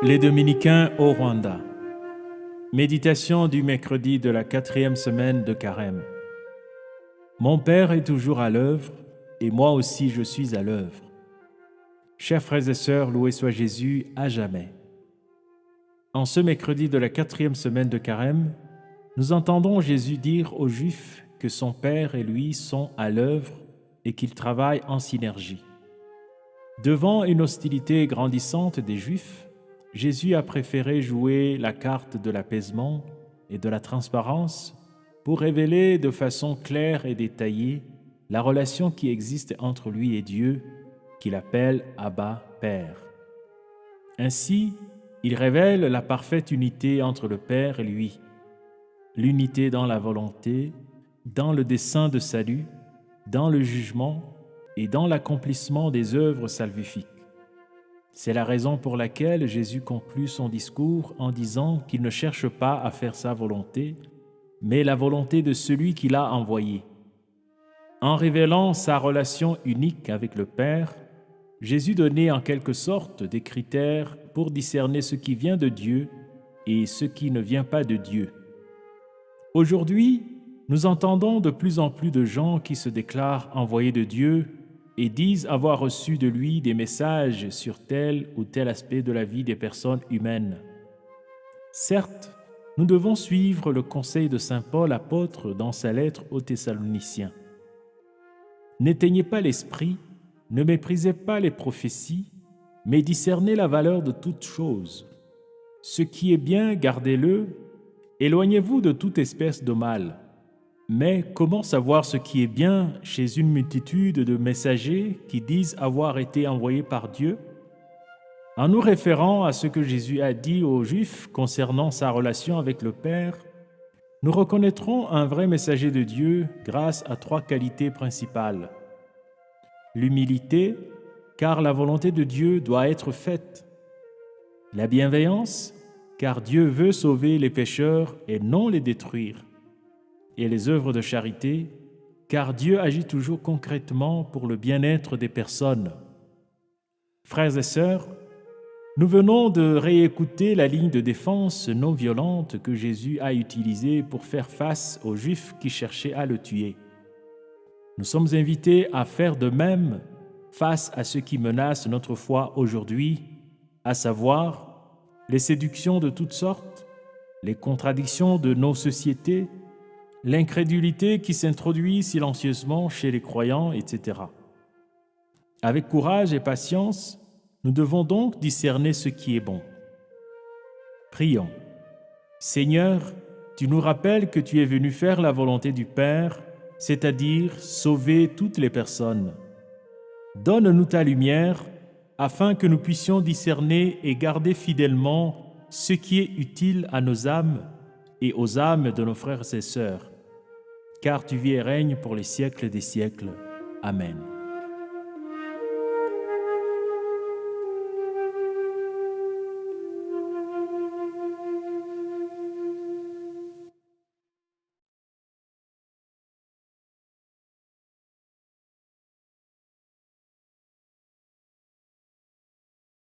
Les Dominicains au Rwanda. Méditation du mercredi de la 4e semaine de Carême. Mon Père est toujours à l'œuvre, et moi aussi je suis à l'œuvre. Chers frères et sœurs, loué soit Jésus à jamais. En ce mercredi de la 4e semaine de Carême, nous entendons Jésus dire aux Juifs que son Père et lui sont à l'œuvre et qu'ils travaillent en synergie. Devant une hostilité grandissante des Juifs, Jésus a préféré jouer la carte de l'apaisement et de la transparence pour révéler de façon claire et détaillée la relation qui existe entre lui et Dieu, qu'il appelle Abba, Père. Ainsi, il révèle la parfaite unité entre le Père et lui, l'unité dans la volonté, dans le dessein de salut, dans le jugement et dans l'accomplissement des œuvres salvifiques. C'est la raison pour laquelle Jésus conclut son discours en disant qu'il ne cherche pas à faire sa volonté, mais la volonté de celui qui l'a envoyé. En révélant sa relation unique avec le Père, Jésus donnait en quelque sorte des critères pour discerner ce qui vient de Dieu et ce qui ne vient pas de Dieu. Aujourd'hui, nous entendons de plus en plus de gens qui se déclarent envoyés de Dieu et disent avoir reçu de lui des messages sur tel ou tel aspect de la vie des personnes humaines. Certes, nous devons suivre le conseil de saint Paul apôtre dans sa lettre aux Thessaloniciens. N'éteignez pas l'esprit, ne méprisez pas les prophéties, mais discernez la valeur de toutes choses. Ce qui est bien, gardez-le, éloignez-vous de toute espèce de mal. Mais comment savoir ce qui est bien chez une multitude de messagers qui disent avoir été envoyés par Dieu? En nous référant à ce que Jésus a dit aux Juifs concernant sa relation avec le Père, nous reconnaîtrons un vrai messager de Dieu grâce à 3 qualités principales. L'humilité, car la volonté de Dieu doit être faite. La bienveillance, car Dieu veut sauver les pécheurs et non les détruire. Et les œuvres de charité, car Dieu agit toujours concrètement pour le bien-être des personnes. Frères et sœurs, nous venons de réécouter la ligne de défense non violente que Jésus a utilisée pour faire face aux Juifs qui cherchaient à le tuer. Nous sommes invités à faire de même face à ce qui menace notre foi aujourd'hui, à savoir les séductions de toutes sortes, les contradictions de nos sociétés, l'incrédulité qui s'introduit silencieusement chez les croyants, etc. Avec courage et patience, nous devons donc discerner ce qui est bon. Prions. Seigneur, tu nous rappelles que tu es venu faire la volonté du Père, c'est-à-dire sauver toutes les personnes. Donne-nous ta lumière afin que nous puissions discerner et garder fidèlement ce qui est utile à nos âmes et aux âmes de nos frères et sœurs. Car tu vis et règnes pour les siècles des siècles. Amen.